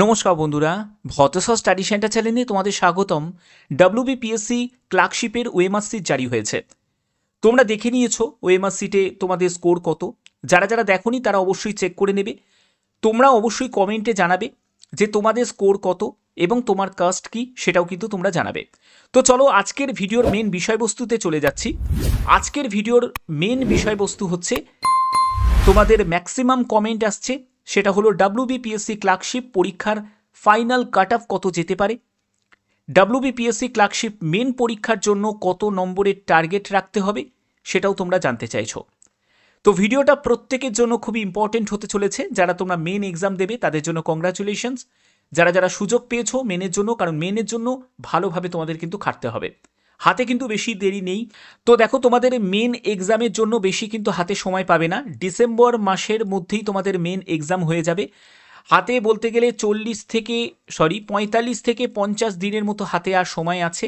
নমস্কার বন্ধুরা, ভট্টসা study centre চ্যানেলে তোমাদের স্বাগতম। ডব্লিউবিপিএসসি ক্লার্কশিপের ওএমআর সিট জারি হয়েছে। তোমরা দেখে নিয়েছো ওএমআর সিটে তোমাদের স্কোর কত। যারা যারা দেখোনি তারা অবশ্যই চেক করে নেবে। তোমরা অবশ্যই কমেন্টে জানাবে যে তোমাদের স্কোর কত এবং তোমার কাস্ট কি, সেটাও কিন্তু তোমরা জানাবে। তো চলো আজকের ভিডিওর মেন বিষয়বস্তুতে চলে যাচ্ছি। আজকের ভিডিওর মেন বিষয়বস্তু হচ্ছে তোমাদের ম্যাক্সিমাম কমেন্ট আসছে, সেটা হলো ডব্লিউবিপিএসসি ক্লার্কশিপ পরীক্ষার ফাইনাল কাট অফ কত যেতে পারে, ডব্লিউবিপিএসসি ক্লার্কশিপ মেন পরীক্ষার জন্য কত নম্বরের টার্গেট রাখতে হবে, সেটাও তোমরা জানতে চাইছো। তো ভিডিওটা প্রত্যেকের জন্য খুবই ইম্পর্টেন্ট হতে চলেছে। যারা তোমরা মেন এক্সাম দেবে তাদের জন্য কংগ্রাচুলেশনস। যারা যারা সুযোগ পেয়েছো মেনের জন্য, কারণ মেনের জন্য ভালোভাবে তোমাদের কিন্তু খাটতে হবে, হাতে কিন্তু বেশি দেরি নেই। তো দেখো, তোমাদের মেন এক্সামের জন্য বেশি কিন্তু হাতে সময় পাবে না। ডিসেম্বর মাসের মধ্যেই তোমাদের মেন এক্সাম হয়ে যাবে। হাতে বলতে গেলে 45 থেকে 50 দিনের মতো হাতে আর সময় আছে।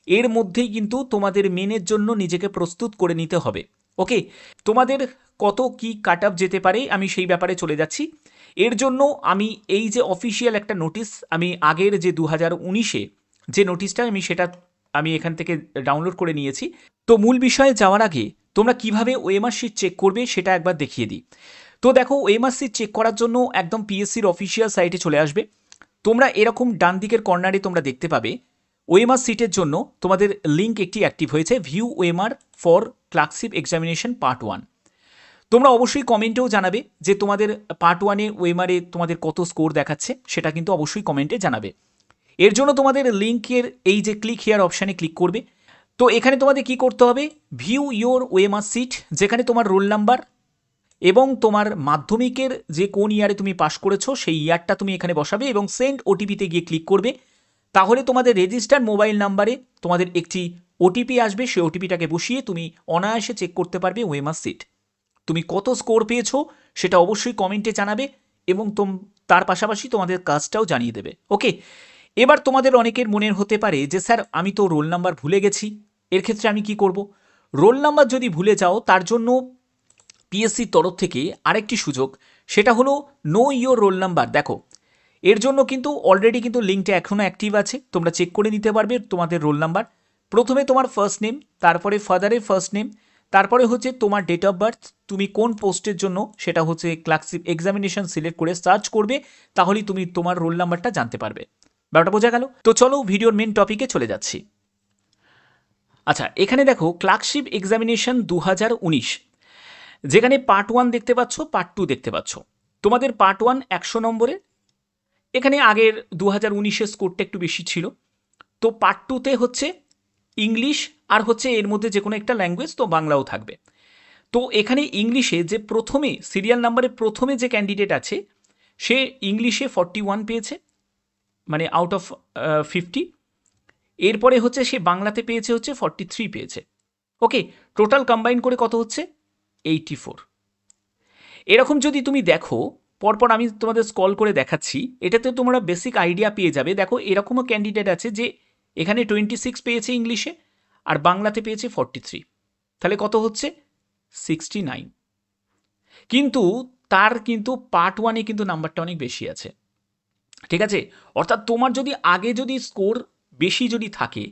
এর মধ্যেই কিন্তু তোমাদের মেনের জন্য নিজেকে প্রস্তুত করে নিতে হবে। ওকে, তোমাদের কত কি কাট অফ যেতে পারে আমি সেই ব্যাপারে চলে যাচ্ছি। এর জন্য আমি এই যে অফিসিয়াল একটা নোটিশ, আমি আগের যে 2019-এ যে নোটিশটা আমি এখান থেকে ডাউনলোড করে নিয়েছি। তো মূল বিষয়ে যাওয়ার আগে তোমরা কিভাবে ওএমআর শিট চেক করবে সেটা একবার দেখিয়ে দিই। তো দেখো, ওএমআর শিট চেক করার জন্য একদম পিএসসির অফিসিয়াল সাইটে চলে আসবে। তোমরা এরকম ডান দিকের কর্নারে তোমরা দেখতে পাবে ওএমআর সিটের জন্য তোমাদের লিঙ্ক একটি অ্যাক্টিভ হয়েছে, view OMR for clerkship examination part 1। তোমরা অবশ্যই কমেন্টেও জানাবে যে তোমাদের পার্ট 1-এ ওএমআরে তোমাদের কত স্কোর দেখাচ্ছে, সেটা কিন্তু অবশ্যই কমেন্টে জানাবে। এর জন্য তোমাদের লিঙ্কের এই যে ক্লিক হিয়ার অপশানে ক্লিক করবে। তো এখানে তোমাদের কি করতে হবে, ভিউ ইয়োর ওএমআর সিট, যেখানে তোমার রোল নাম্বার এবং তোমার মাধ্যমিকের যে কোন ইয়ারে তুমি পাস করেছো সেই ইয়ারটা তুমি এখানে বসাবে এবং সেন্ড ওটিপিতে গিয়ে ক্লিক করবে। তাহলে তোমাদের রেজিস্টার্ড মোবাইল নাম্বারে তোমাদের একটি ওটিপি আসবে। সেই ওটিপিটাকে বসিয়ে তুমি অনায়াসে চেক করতে পারবে ওএমআর সিট। তুমি কত স্কোর পেয়েছো সেটা অবশ্যই কমেন্টে জানাবে এবং তার পাশাপাশি তোমাদের কাজটাও জানিয়ে দেবে। ওকে, এবার তোমাদের অনেকের মনের হতে পারে যে স্যার আমি তো রোল নাম্বার ভুলে গেছি, এর ক্ষেত্রে আমি কি করব? রোল নাম্বার যদি ভুলে যাও তার জন্য পিএসসির তরফ থেকে আরেকটি সুযোগ, সেটা হলো নো ইয়োর রোল নাম্বার। দেখো, এর জন্য কিন্তু অলরেডি কিন্তু লিঙ্কটা এখনও অ্যাক্টিভ আছে, তোমরা চেক করে নিতে পারবে তোমাদের রোল নাম্বার। প্রথমে তোমার ফার্স্ট নেম, তারপরে ফাদারের ফার্স্ট নেম, তারপরে হচ্ছে তোমার ডেট অফ বার্থ, তুমি কোন পোস্টের জন্য সেটা হচ্ছে ক্লার্কশিপ এক্সামিনেশন সিলেক্ট করে সার্চ করবে, তাহলেই তুমি তোমার রোল নাম্বারটা জানতে পারবে। ব্যাপারটা বোঝা গেল? তো চলো ভিডিওর মেন টপিকে চলে যাচ্ছি। আচ্ছা, এখানে দেখো ক্লার্কশিপ এক্সামিনেশন 2019, যেখানে পার্ট 1 দেখতে পাচ্ছ, পার্ট 2 দেখতে পাচ্ছ। তোমাদের পার্ট 1 100 নম্বরের, এখানে আগের 2019-এর স্কোরটা একটু বেশি ছিল। তো পার্ট 2-তে হচ্ছে ইংলিশ আর হচ্ছে এর মধ্যে যে কোনো একটা ল্যাঙ্গুয়েজ, তো বাংলাও থাকবে। তো এখানে ইংলিশে যে প্রথমে সিরিয়াল নাম্বারে প্রথমে যে ক্যান্ডিডেট আছে সে ইংলিশে 41 পেয়েছে, মানে আউট অফ 50। এরপরে হচ্ছে সে বাংলাতে পেয়েছে হচ্ছে 43 পেয়েছে। ওকে, টোটাল কম্বাইন করে কত হচ্ছে 84। এরকম যদি তুমি দেখো, পরপর আমি তোমাদের স্ক্রল করে দেখাচ্ছি, এটাতে তোমরা বেসিক আইডিয়া পেয়ে যাবে। দেখো, এরকমও ক্যান্ডিডেট আছে যে এখানে 26 পেয়েছে ইংলিশে আর বাংলাতে পেয়েছে 43, তাহলে কত হচ্ছে 69। কিন্তু তার কিন্তু পার্ট 1-এ কিন্তু নাম্বারটা অনেক বেশি আছে, ঠিক আছে? অর্থাৎ তোমার যদি আগে যদি স্কোর বেশি যদি থাকে,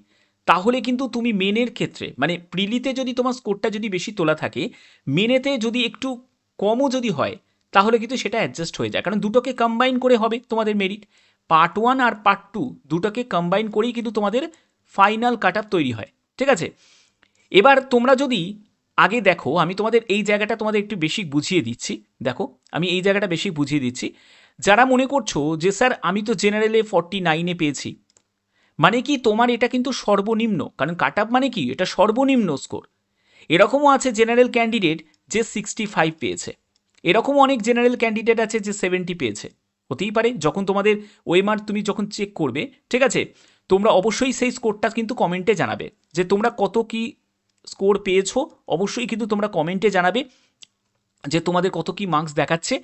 তাহলে কিন্তু তুমি মেনের ক্ষেত্রে, মানে প্রিলিতে যদি তোমার স্কোরটা যদি বেশি তোলা থাকে, মেনেতে যদি একটু কমও যদি হয়, তাহলে কিন্তু সেটা অ্যাডজাস্ট হয়ে যায়, কারণ দুটোকে কম্বাইন করে হবে তোমাদের মেরিট। পার্ট 1 আর পার্ট 2 দুটোকে কম্বাইন করেই কিন্তু তোমাদের ফাইনাল কাট আপ তৈরি হয়, ঠিক আছে? এবার তোমরা যদি আগে দেখো, আমি তোমাদের এই জায়গাটা তোমাদের একটু বেশি বুঝিয়ে দিচ্ছি। দেখো, আমি এই জায়গাটা বেশি বুঝিয়ে দিচ্ছি। যারা মনে করছো যে স্যার আমি তো জেনারেলে 49-এ পেয়েছি, মানে কি তোমার এটা কিন্তু সর্বনিম্ন, কারণ কাট আপ মানে কি এটা সর্বনিম্ন স্কোর। এরকমও আছে জেনারেল ক্যান্ডিডেট যে 65 পেয়েছে, এরকমও অনেক জেনারেল ক্যান্ডিডেট আছে যে 70 পেয়েছে। হতেই পারে, যখন তোমাদের ওএমআর তুমি যখন চেক করবে, ঠিক আছে, তোমরা অবশ্যই সেই স্কোরটা কিন্তু কমেন্টে জানাবে যে তোমরা কত কি স্কোর পেয়েছো। অবশ্যই কিন্তু তোমরা কমেন্টে জানাবে যে তোমাদের কত কি মার্কস দেখাচ্ছে,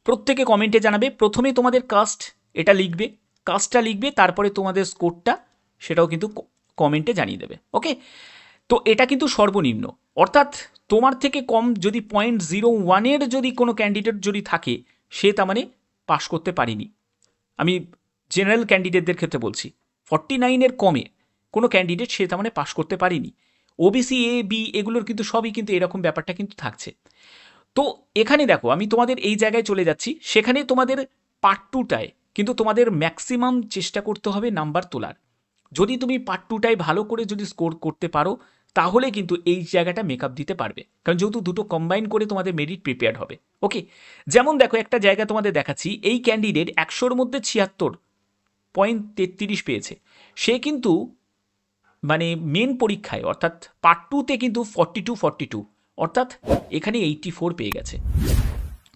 প্রত্যেকে কমেন্টে জানাবে। প্রথমে তোমাদের কাস্ট এটা লিখবে, কাস্টটা লিখবে, তারপরে তোমাদের স্কোরটা সেটাও কিন্তু কমেন্টে জানিয়ে দেবে। ওকে, তো এটা কিন্তু সর্বনিম্ন, অর্থাৎ তোমার থেকে কম যদি 0.01-এর যদি কোনো ক্যান্ডিডেট যদি থাকে, সে তার মানে পাশ করতে পারেনি। আমি জেনারেল ক্যান্ডিডেটদের ক্ষেত্রে বলছি, 49-এর কমে কোনো ক্যান্ডিডেট সে তার মানে পাশ করতে পারেনি। ওবিসি এ বি এগুলোর কিন্তু সবই কিন্তু এরকম ব্যাপারটা কিন্তু থাকছে। তো এখানে দেখো আমি তোমাদের এই জায়গায় চলে যাচ্ছি, সেখানে তোমাদের পার্ট 2টায় কিন্তু তোমাদের ম্যাক্সিমাম চেষ্টা করতে হবে নাম্বার তোলার। যদি তুমি পার্ট 2টায় ভালো করে যদি স্কোর করতে পারো তাহলে কিন্তু এই জায়গাটা মেকআপ দিতে পারবে, কারণ যেহেতু দুটো কম্বাইন করে তোমাদের মেরিট প্রিপেয়ার হবে। ওকে, যেমন দেখো একটা জায়গা তোমাদের দেখাচ্ছি, এই ক্যান্ডিডেট 100-র মধ্যে 76.33 পেয়েছে। সে কিন্তু মানে মেন পরীক্ষায় অর্থাৎ পার্ট 2তে কিন্তু 42 অর্থাৎ এখানে 84 পেয়ে গেছে।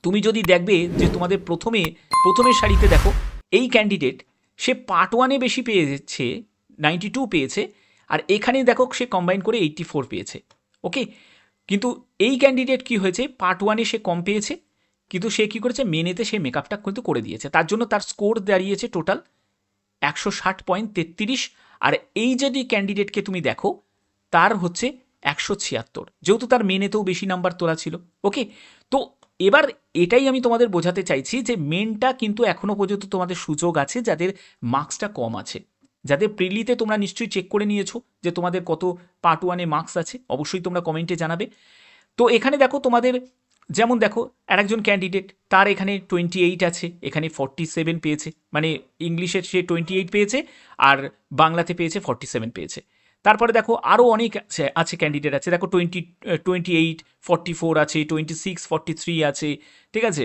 তুমি যদি দেখবে যে তোমাদের প্রথমের সারিতে দেখো এই ক্যান্ডিডেট সে পার্ট 1-এ বেশি পেয়েছে, 92 পেয়েছে, আর এখানে দেখো সে কম্বাইন করে 84 পেয়েছে। ওকে, কিন্তু এই ক্যান্ডিডেট কি হয়েছে, পার্ট 1-এ সে কম পেয়েছে, কিন্তু সে কি করেছে, মেনেতে সে মেকআপটা কিন্তু করে দিয়েছে, তার জন্য তার স্কোর দাঁড়িয়েছে টোটাল 160.33। আর এই যদি ক্যান্ডিডেটকে তুমি দেখো তার হচ্ছে 176, যেহেতু তার মেনেতেও বেশি নাম্বার তোলা ছিল। ওকে, তো এবার এটাই আমি তোমাদের বোঝাতে চাইছি যে মেনটা কিন্তু এখনো পর্যন্ত তোমাদের সুযোগ আছে যাদের মার্কসটা কম আছে। যাদের প্রিলিতে তোমরা নিশ্চয়ই চেক করে নিয়েছো যে তোমাদের কত পার্ট 1-এ মার্কস আছে, অবশ্যই তোমরা কমেন্টে জানাবে। তো এখানে দেখো তোমাদের যেমন দেখো আরেকজন ক্যান্ডিডেট তার এখানে 28 আছে, এখানে 47 পেয়েছে, মানে ইংলিশে সে 28 পেয়েছে আর বাংলাতে পেয়েছে 47 পেয়েছে। তারপরে দেখো আরও অনেক আছে ক্যান্ডিডেট আছে, দেখো 28 44 আছে, 26 43 আছে, ঠিক আছে।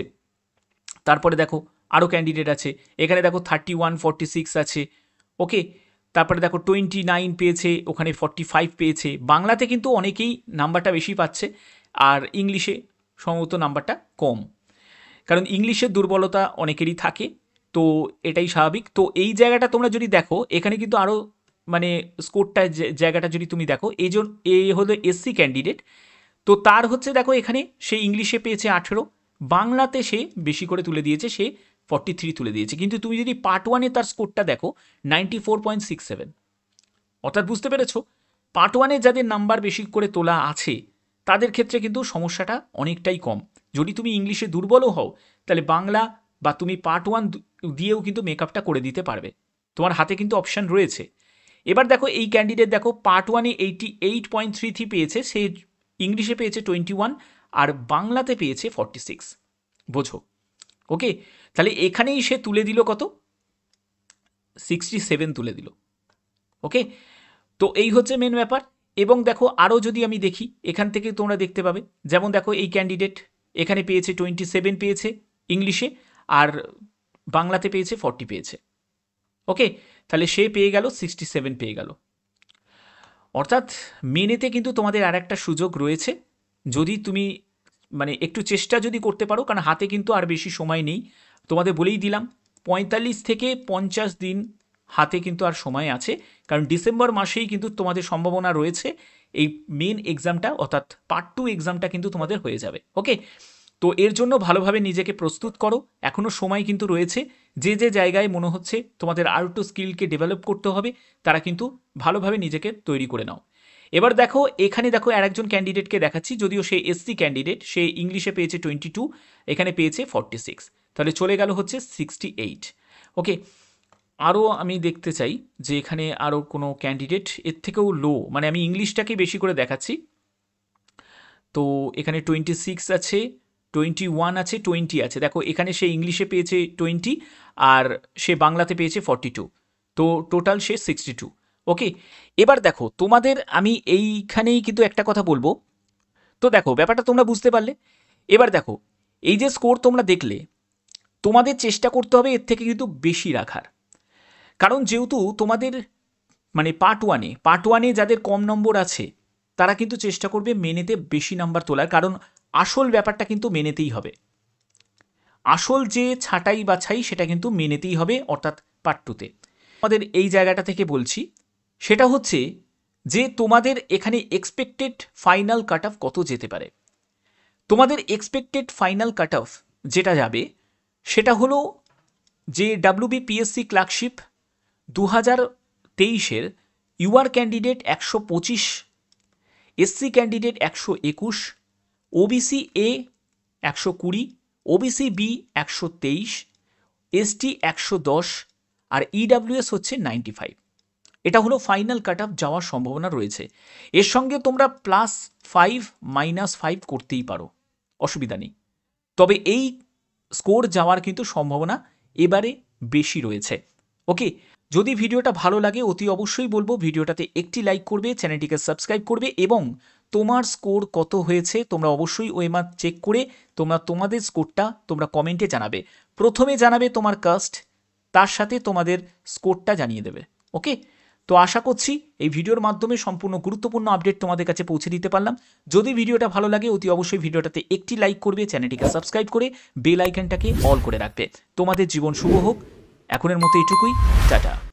তারপরে দেখো আরও ক্যান্ডিডেট আছে, এখানে দেখো 31 46 আছে। ওকে, তারপরে দেখো 29 পেয়েছে, ওখানে 45 পেয়েছে। বাংলাতে কিন্তু অনেকেই নাম্বারটা বেশি পাচ্ছে আর ইংলিশে সম্ভবত নাম্বারটা কম, কারণ ইংলিশের দুর্বলতা অনেকেরই থাকে, তো এটাই স্বাভাবিক। তো এই জায়গাটা তোমরা যদি দেখো এখানে কিন্তু আরও মানে স্কোরটা জায়গাটা যদি তুমি দেখো, এ হলো এসসি ক্যান্ডিডেট, তো তার হচ্ছে দেখো এখানে সে ইংলিশে পেয়েছে 18, বাংলাতে সে বেশি করে তুলে দিয়েছে, সে 43 তুলে দিয়েছে। কিন্তু তুমি যদি পার্ট 1-এ তার স্কোরটা দেখো 94.67, অর্থাৎ বুঝতে পেরেছো পার্ট 1-এ যাদের নাম্বার বেশি করে তোলা আছে তাদের ক্ষেত্রে কিন্তু সমস্যাটা অনেকটাই কম। যদি তুমি ইংলিশে দুর্বলও হও তাহলে বাংলা বা তুমি পার্ট 1 দিয়েও কিন্তু মেকআপটা করে দিতে পারবে, তোমার হাতে কিন্তু অপশান রয়েছে। এবার দেখো এই ক্যান্ডিডেট দেখো পার্ট 1-এ 88.33 পেয়েছে, সে ইংলিশে পেয়েছে 21 আর বাংলাতে পেয়েছে 46, বোঝো। ওকে, তাহলে এখানেই সে তুলে দিল কত, 67 তুলে দিল। ওকে, তো এই হচ্ছে মেন ব্যাপার। এবং দেখো আরও যদি আমি দেখি এখান থেকে তোমরা দেখতে পাবে, যেমন দেখো এই ক্যান্ডিডেট এখানে পেয়েছে 27 পেয়েছে ইংলিশে আর বাংলাতে পেয়েছে 40 পেয়েছে। ওকে, তাহলে সে পেয়ে গেল 67 পেয়ে গেল। অর্থাৎ মেনেতে কিন্তু তোমাদের আর একটা সুযোগ রয়েছে, যদি তুমি মানে একটু চেষ্টা যদি করতে পারো, কারণ হাতে কিন্তু আর বেশি সময় নেই। তোমাদের বলেই দিলাম 45 থেকে 50 দিন হাতে কিন্তু আর সময় আছে, কারণ ডিসেম্বর মাসেই কিন্তু তোমাদের সম্ভাবনা রয়েছে এই মেন এক্সামটা অর্থাৎ পার্ট 2 এক্সামটা কিন্তু তোমাদের হয়ে যাবে। ওকে, তো এর জন্য ভালোভাবে নিজেকে প্রস্তুত করো, এখনও সময় কিন্তু রয়েছে। যে যে জায়গায় মনে হচ্ছে তোমাদের আর একটু স্কিলকে ডেভেলপ করতে হবে তারা কিন্তু ভালোভাবে নিজেকে তৈরি করে নাও। এবার দেখো এখানে দেখো আরেকজন ক্যান্ডিডেটকে দেখাচ্ছি, যদিও সে এসসি ক্যান্ডিডেট, সে ইংলিশে পেয়েছে 22, এখানে পেয়েছে 46, তাহলে চলে গেল হচ্ছে 68। ওকে, আরও আমি দেখতে চাই যে এখানে আরও কোনো ক্যান্ডিডেট এর থেকেও লো, মানে আমি ইংলিশটাকে বেশি করে দেখাচ্ছি। তো এখানে 26 আছে, 21 আছে, 20 আছে। দেখো এখানে সে ইংলিশে পেয়েছে 20 আর সে বাংলাতে পেয়েছে 42, তো টোটাল সে 62। ওকে, এবার দেখো তোমাদের আমি এইখানেই কিন্তু একটা কথা বলবো। তো দেখো ব্যাপারটা তোমরা বুঝতে পারলে। এবার দেখো এই যে স্কোর তোমরা দেখলে, তোমাদের চেষ্টা করতে হবে এর থেকে কিন্তু বেশি রাখার, কারণ যেহেতু তোমাদের মানে পার্ট 1-এ যাদের কম নম্বর আছে তারা কিন্তু চেষ্টা করবে মেনেতে বেশি নাম্বার তোলার, কারণ আসল ব্যাপারটা কিন্তু মেনেতেই হবে। আসল যে ছাঁটাই বাছাই সেটা কিন্তু মেনেতেই হবে, অর্থাৎ পার্ট 2-তে। তোমাদের এই জায়গাটা থেকে বলছি সেটা হচ্ছে যে তোমাদের এখানে এক্সপেক্টেড ফাইনাল কাট অফ কত যেতে পারে। তোমাদের এক্সপেক্টেড ফাইনাল কাট অফ যেটা যাবে সেটা হলো যে WBPSC ক্লার্কশিপ 2023-এর UR candidate 125, SC candidate 121, OBC A 120, OBC B 123, ST 110 আর ইডাব্লিউএস হচ্ছে 95। এটা হলো ফাইনাল কাট অফ যাওয়ার সম্ভাবনা রয়েছে। এর সঙ্গে তোমরা +5 -5 করতেই পারো, অসুবিধা নেই। তবে এই স্কোর যাওয়ার কিন্তু সম্ভাবনা এবারে বেশি রয়েছে। ওকে, যদি ভিডিওটা ভালো লাগে অতি অবশ্যই বলবো ভিডিওটাতে একটি লাইক করবে, চ্যানেলটিকে সাবস্ক্রাইব করবে এবং তোমার স্কোর কত হয়েছে তোমরা অবশ্যই ওএমআর চেক করে তোমাদের স্কোরটা তোমরা কমেন্টে জানাবে। প্রথমে জানাবে তোমার কাস্ট, তার সাথে তোমাদের স্কোরটা জানিয়ে দেবে। ওকে, তো আশা করছি এই ভিডিওর মাধ্যমে সম্পূর্ণ গুরুত্বপূর্ণ আপডেট তোমাদের কাছে পৌঁছে দিতে পারলাম। যদি ভিডিওটা ভালো লাগে অতি অবশ্যই ভিডিওটাতে একটি লাইক করবে, চ্যানেলটিকে সাবস্ক্রাইব করে বেল আইকনটাকে অল করে রাখবে। তোমাদের জীবন শুভ হোক। এখনের মতো এটুকুই, টাটা।